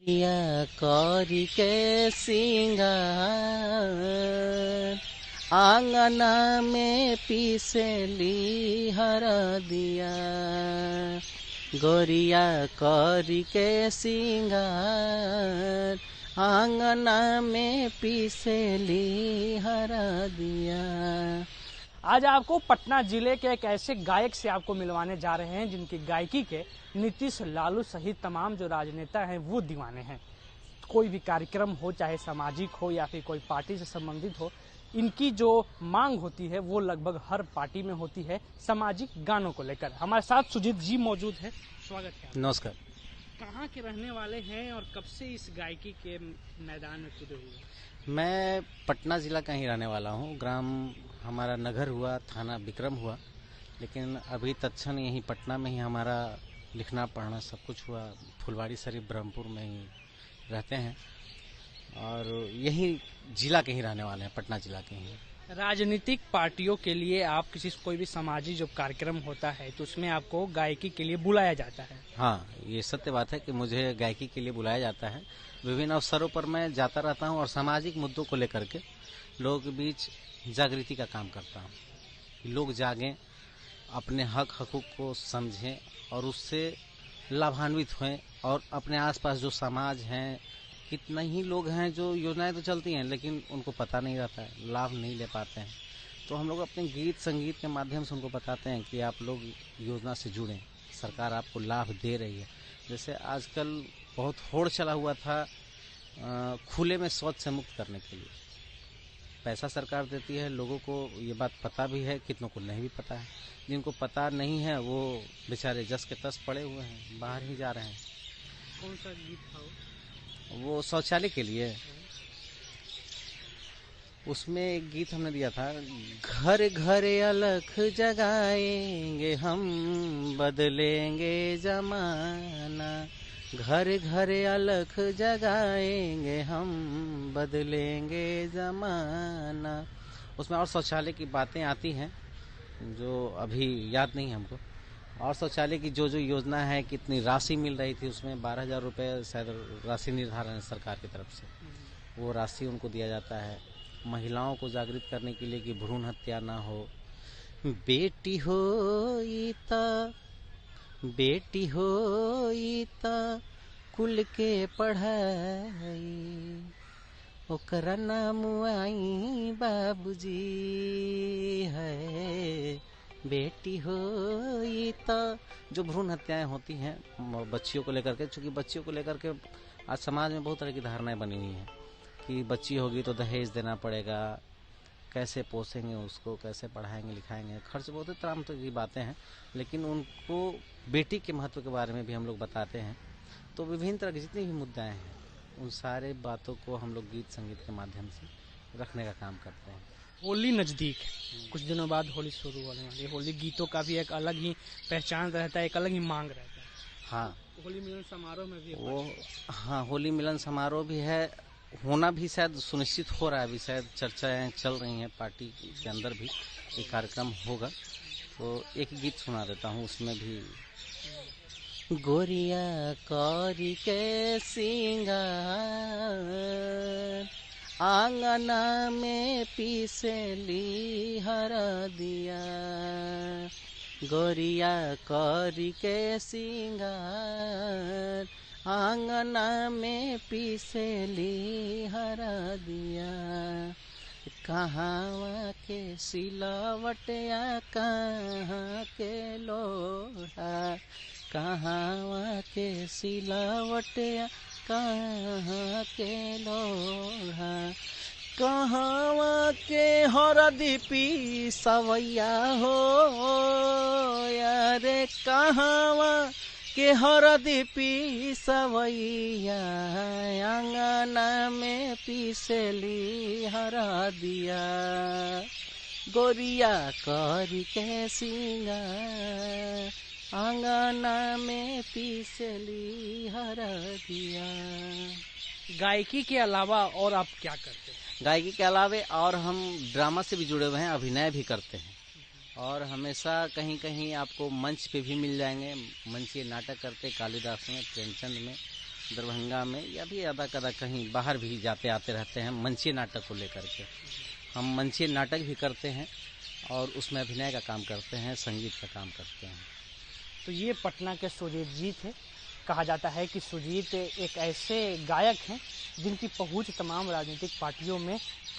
या कौरी के सिंगार आंगना में पीसेली हरदिया, गोरिया कौरी के सिंगार आंगना में पीसेली हरदिया। आज आपको पटना जिले के एक ऐसे गायक से आपको मिलवाने जा रहे हैं जिनकी गायकी के नीतीश, लालू सहित तमाम जो राजनेता हैं वो दीवाने हैं। कोई भी कार्यक्रम हो, चाहे सामाजिक हो या फिर कोई पार्टी से संबंधित हो, इनकी जो मांग होती है वो लगभग हर पार्टी में होती है सामाजिक गानों को लेकर। हमारे साथ सुजीत जी मौजूद है, स्वागत है। नमस्कार। कहाँ के रहने वाले हैं और कब से इस गायकी के मैदान में कूदे हुए? मैं पटना जिला का ही रहने वाला हूँ। ग्राम हमारा नगर हुआ, थाना विक्रम हुआ, लेकिन अभी तत्क्षण यहीं पटना में ही हमारा लिखना पढ़ना सब कुछ हुआ। फुलवाड़ी शरीफ ब्रह्मपुर में ही रहते हैं और यही जिला के ही रहने वाले हैं, पटना जिला के ही। राजनीतिक पार्टियों के लिए आप कोई भी सामाजिक जो कार्यक्रम होता है तो उसमें आपको गायकी के लिए बुलाया जाता है? हाँ, ये सत्य बात है कि मुझे गायकी के लिए बुलाया जाता है। विभिन्न अवसरों पर मैं जाता रहता हूँ और सामाजिक मुद्दों को लेकर के लोगों के बीच जागृति का काम करता हूँ। लोग जागें, अपने हक हकूक को समझें और उससे लाभान्वित हों। और अपने आसपास जो समाज हैं, कितना ही लोग हैं जो योजनाएं तो चलती हैं लेकिन उनको पता नहीं रहता है, लाभ नहीं ले पाते हैं। तो हम लोग अपने गीत संगीत के माध्यम से उनको बताते हैं कि आप लोग योजना से जुड़ें, सरकार आपको लाभ दे रही है। जैसे आजकल बहुत होड़ चला हुआ था खुले में शौच से मुक्त करने के लिए। पैसा सरकार देती है, लोगों को ये बात पता भी है, कितनों को नहीं भी पता है। जिनको पता नहीं है वो बेचारे जस के तस पड़े हुए हैं, बाहर ही जा रहे हैं। कौन सा गीत था वो शौचालय के लिए, उसमें एक गीत हमने दिया था, घर घर अलख जगाएंगे हम, बदलेंगे जमाना, घर घर अलख जगाएंगे हम, बदलेंगे जमाना। उसमें और शौचालय की बातें आती हैं जो अभी याद नहीं है हमको। और शौचालय की जो जो योजना है, कितनी राशि मिल रही थी, उसमें 12,000 रुपये शायद राशि निर्धारण है सरकार की तरफ से, वो राशि उनको दिया जाता है। महिलाओं को जागृत करने के लिए कि भ्रूण हत्या ना हो। बेटी होई त कुल के पढ़ाई, ओकरा नाम आई बाबूजी है। बेटी होई त जो भ्रूण हत्याएं होती हैं बच्चियों को लेकर के, चूंकि बच्चियों को लेकर के आज समाज में बहुत तरह की धारणाएं बनी हुई हैं कि बच्ची होगी तो दहेज देना पड़ेगा, कैसे पोसेंगे उसको, कैसे पढ़ाएंगे लिखाएंगे, खर्च बहुत तमाम तरह की बातें हैं। लेकिन उनको बेटी के महत्व के बारे में भी हम लोग बताते हैं। तो विभिन्न तरह के जितने भी मुद्दे हैं उन सारे बातों को हम लोग गीत संगीत के माध्यम से रखने का काम करते हैं। होली नजदीक, कुछ दिनों बाद होली शुरू होने वाली है। होली गीतों का भी एक अलग ही पहचान रहता है, एक अलग ही मांग रहता है। हाँ, होली मिलन समारोह में भी हाँ, होली मिलन समारोह भी है, होना भी शायद सुनिश्चित हो रहा है। अभी शायद चर्चाएं चल रही हैं पार्टी के अंदर भी, ये कार्यक्रम होगा। तो एक गीत सुना देता हूँ उसमें भी। गोरिया कौरी के सिंगार आंगना में पीसेली हरदिया, गोरिया कौरी के सिंगार आंगना में पीसेली हरदिया। कहाँ के सिलवटिया, कहाँ के लोढ़ा, कहाँ के सिलवटिया, कहाँ के लोढ़ा, कहाँ के हरदी पिसवैया हो यारे, कहाँ के हरदी पिसवैया, आंगना में पीसेली हरदिया, गोरिया कौरी के सिंगार आंगना में पीसेली हरदिया। गायकी के अलावा और आप क्या करते हैं? गायकी के अलावा और हम ड्रामा से भी जुड़े हुए हैं, अभिनय भी करते हैं और हमेशा कहीं कहीं आपको मंच पे भी मिल जाएंगे। मंचीय नाटक करते कालिदास में, प्रेमचंद में दरभंगा में या भी अदा कदा कहीं बाहर भी जाते आते रहते हैं मंचीय नाटक को लेकर के। हम मंचीय नाटक भी करते हैं और उसमें अभिनय का काम करते हैं, संगीत का काम करते हैं। तो ये पटना के सुजीत जी थे। कहा जाता है कि सुजीत एक ऐसे गायक हैं जिनकी पहुंच तमाम राजनीतिक पार्टियों में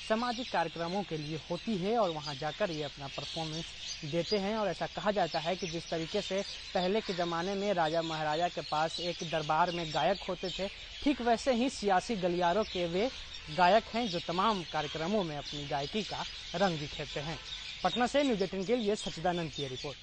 सामाजिक कार्यक्रमों के लिए होती है और वहां जाकर ये अपना परफॉर्मेंस देते हैं। और ऐसा कहा जाता है कि जिस तरीके से पहले के ज़माने में राजा महाराजा के पास एक दरबार में गायक होते थे, ठीक वैसे ही सियासी गलियारों के वे गायक हैं जो तमाम कार्यक्रमों में अपनी गायकी का रंग बिखेरते हैं। पटना से न्यूज़ 18 के लिए सच्चिदानंद की रिपोर्ट।